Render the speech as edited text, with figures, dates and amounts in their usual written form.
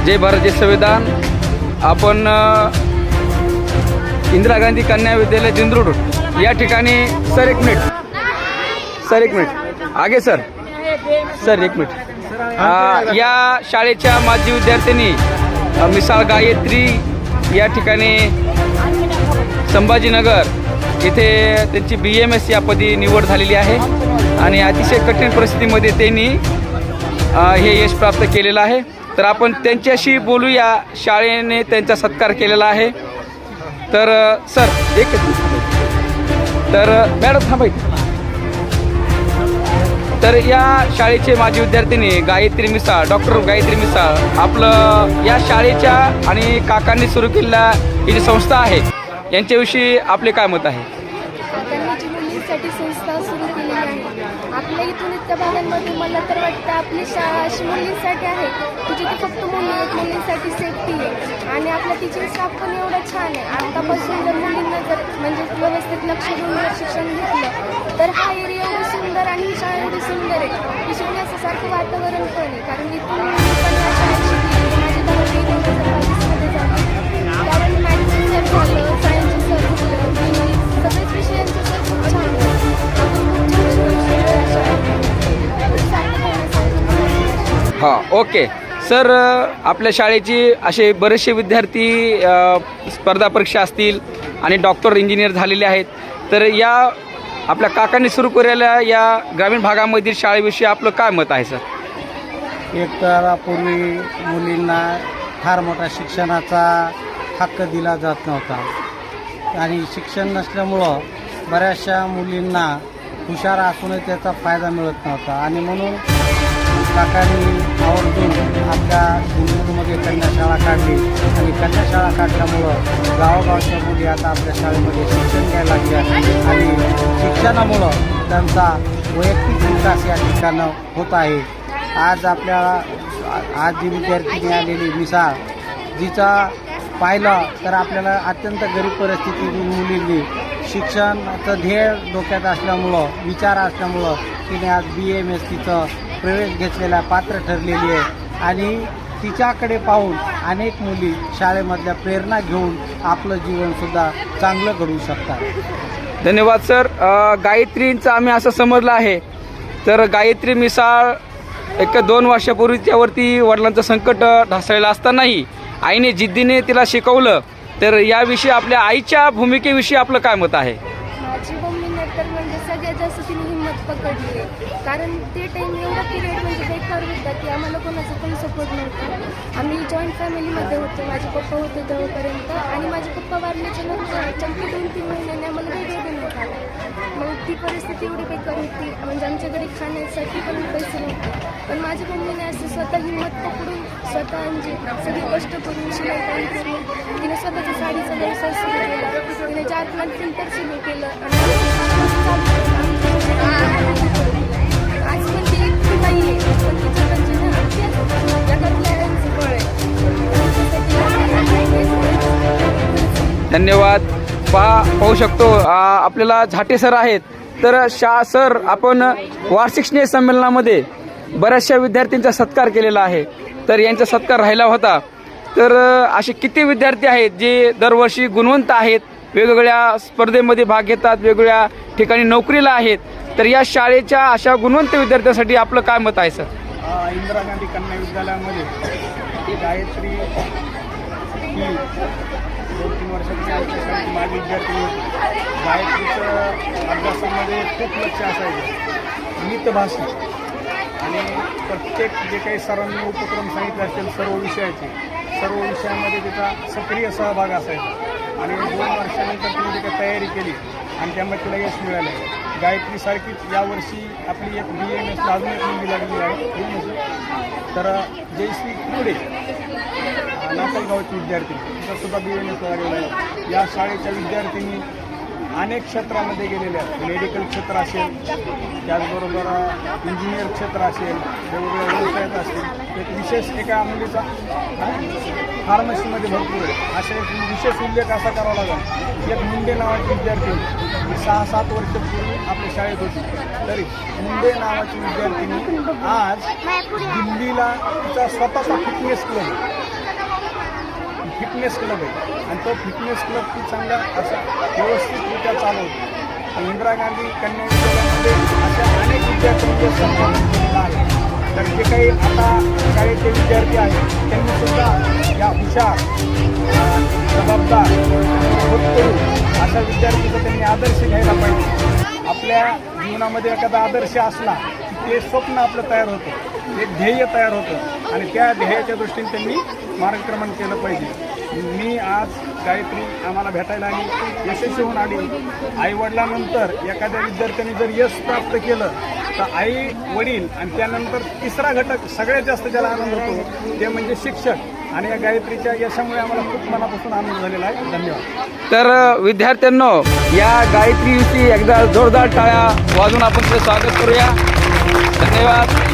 जय भारत जय संविधान। आपण इंदिरा गांधी कन्या विद्यालय दिंद्रोड या ठिकाणी सर एक मिनिट आगे सर एक मिनिट या शाळेच्या माजी विद्यार्थिनी मिसाळ गायत्री या ठिकाणी संभाजीनगर इथे त्यांची BMS या पदी निवड झालेली आहे आणि अतिशय कठीण परिस्थितीमध्ये त्यांनी हे यश प्राप्त केलेलं आहे। तर आपण त्यांच्याशी बोलूया। शाळेने त्यांचा सत्कार केलेला आहे। तर सर एक तर मॅडम थांबाय। तर या शाळेचे माजी विद्यार्थिनी गायत्री मिसाळ, डॉक्टर गायत्री मिसाळ, आपलं या शाळेच्या आणि काकांनी सुरू केलेल्या ही जी संस्था आहे यांच्याविषयी आपले काय मत आहे? मुलींसाठी संस्था सुरू केलेली आहे आपल्या इथून इतक्या भागांमध्ये। मला तर वाटतं आपली शाळा अशी मुलींसाठी आहे की जिथे फक्त मुली आहेत, मुलींसाठी सेफ्टी आहे आणि आपला टीचिंग स्टाफ पण एवढा छान आहे। आतापासून जर मुलींना जर म्हणजे व्यवस्थित लक्ष देऊन जर शिक्षण घेतलं तर हा एरिया एवढी सुंदर आणि ही शाळा एवढी सुंदर आहे की शिकण्यासारखं वातावरण पण आहे। कारण इथून पण या शाळेत शिकली माझी 10वी 2022मध्ये झाली, कारण मॅथ्सचं सर झालं, सायन्सचं सर झालं, सगळेच विषयांचं सर खूप छान आहे। हां ओके सर, आपल्या शाळेची असे बरेचसे विद्यार्थी स्पर्धा परीक्षा असतील आणि डॉक्टर इंजिनियर झालेले आहेत। तर या आपल्या काकांनी सुरू केलेल्या या ग्रामीण भागामधील शाळेविषयी आपलं काय मत आहे सर? एक तर पूर्वी मुलींना फार मोठा शिक्षणाचा हक्क दिला जात नव्हता आणि शिक्षण नसल्यामुळं बऱ्याचशा मुलींना हुशार असूनही त्याचा फायदा मिळत नव्हता आणि म्हणून काकांनी आवर्जून आपल्या दिंडोरीमध्ये कन्याशाळा काढली आणि कन्याशाळा काढल्यामुळं गावोगावच्या मुली आता आपल्या शाळेमध्ये शिक्षण घ्यायला लागल्या आणि शिक्षणामुळं त्यांचा वैयक्तिक विकास या ठिकाणं होत आहे। आज जी विद्यार्थिनी आलेली मिसाळ, जिचा पाहिलं तर आपल्याला अत्यंत गरीब परिस्थितीतील मुलींनी शिक्षणाचं ध्येय डोक्यात असल्यामुळं, विचार असल्यामुळं तिने आज BMS तिचं प्रवेश घेतलेला पात्र ठरलेली आहे आणि तिच्याकडे पाहून अनेक मुली शाळेमधल्या प्रेरणा घेऊन आपलं जीवनसुद्धा चांगलं घडवू शकतात। धन्यवाद सर। गायत्रींचं आम्ही असं समजलं आहे तर गायत्री मिसाळ 1-2 वर्षापूर्वी त्यावरती वडिलांचं संकट ढासळलेलं असतानाही आईने जिद्दीने तिला शिकवलं। तर याविषयी आपल्या आईच्या भूमिकेविषयी आपलं काय मत आहे? माझी मम्मीने तर म्हणजे सगळ्यात जास्त तिने हिंमत पकडली आहे, कारण ते टाईम एवढा पिरियड म्हणजे बेकार होता की आम्हाला कोणाचा पण सपोर्ट नव्हता। आम्ही जॉईंट फॅमिलीमध्ये होतो, माझे पप्पा होते तेव्हापर्यंत आणि माझे पप्पा वारल्याच्या नंतर चमकी 2-3 महिन्याने आम्हाला वेगळं देण्यात आलं। मग ती परिस्थिती एवढी बेकार होती म्हणजे आमच्याकडे खाण्यासाठी पण पैसे नव्हते, पण माझ्या मम्मीने असं स्वतः हिंमत पकडून स्वतः म्हणजे सगळे कष्ट करून शिलाई काम करून तिने स्वतःच्या साडीचा व्यवसाय सुरू केला, तिने जातमान फिल्टर सुरू केलं आणि आज पण ती एकटी नाही आहे, पण तिचं म्हणजे ना जगातल्या फळ आहे। धन्यवाद। पाहू शकतो आपल्याला झाटे सर आहेत। तर सर, आपण वार्षिक स्नेह संमेलनामध्ये बऱ्याचशा विद्यार्थ्यांचा सत्कार केलेला आहे, तर यांचा सत्कार राहिला होता। तर असे किती विद्यार्थी आहेत जे दरवर्षी गुणवंत आहेत, वेगवेगळ्या स्पर्धेमध्ये भाग घेतात, वेगवेगळ्या ठिकाणी नोकरीला आहेत। तर या शाळेच्या अशा गुणवंत विद्यार्थ्यांसाठी आपलं काय मत आहे सर? इंदिरा गांधी कन्या विद्यालयामध्ये गायत्री ही 2-3 वर्षाची आमच्या शाळेची माझी विद्यार्थिनी होती। गायत्रीचं अभ्यासामध्ये खूप लक्ष असायचं, मितभाषी आणि प्रत्येक जे काही सरांनी उपक्रम सांगितले असतील सर्व विषयामध्ये तिचा सक्रिय सहभाग असायचा आणि 2 वर्षानंतर तिने जी काही तयारी केली आणि त्यामध्ये तिला यश मिळालं। गायत्रीसारखीच यावर्षी आपली एक BMS अजून एक मुलगी लागली आहे, तर जयश्री पुढे नाचलगावची विद्यार्थिनी, तिचासुद्धा BMS लागलेला आहे। या शाळेच्या विद्यार्थिनी अनेक क्षेत्रामध्ये गेलेल्या आहेत, मेडिकल क्षेत्र असेल, त्याचबरोबर इंजिनियर क्षेत्र असेल, वेगवेगळ्या व्यवसायात असेल। एक विशेष एका मुलीचा फार्मसीमध्ये भरपूर आहे, अशा एक विशेष उल्लेख असा करावा लागेल। एक मुंडे नावाची विद्यार्थी 6-7 वर्षापूर्वी आपल्या शाळेत होती, तरी मुंडे नावाची विद्यार्थिनी आज दिल्लीला तिचा स्वतःचा फिटनेस क्लब फिटनेस क्लब आहे आणि तो फिटनेस क्लब ती चांगला असा व्यवस्थितरित्या चालवतो. इंदिरा गांधी कन्या विद्यालयामध्ये अशा अनेक विद्यार्थ्यांचे सहभाग झालेला आहे. तर जे काही आता शाळेचे विद्यार्थी आहेत त्यांनी सुद्धा या हुशार, जबाबदार, होतकरू अशा विद्यार्थीचा त्यांनी आदर्श घ्यायला पाहिजे. आपल्या जीवनामध्ये एखादा आदर्श असला की ते स्वप्न आपलं तयार होतं, एक ध्येय तयार होतं आणि त्या ध्येयाच्या दृष्टीने त्यांनी मार्गक्रमण केलं पाहिजे. मी आज गायत्री आम्हाला भेटायला आली, यशस्वी होऊन आली. आईवडिलांनंतर एखाद्या विद्यार्थ्यांनी जर यश प्राप्त केलं तर आई वडील आणि त्यानंतर तिसरा घटक सगळ्यात जास्त ज्याला आनंद होतो ते म्हणजे शिक्षक. आणि या गायत्रीच्या यशामुळे आम्हाला खूप मनापासून आनंद झालेला आहे. धन्यवाद. तर विद्यार्थ्यांनो, या गायत्री एकदा जोरदार टाळ्या वाजून आपण तिचं स्वागत करूया. धन्यवाद.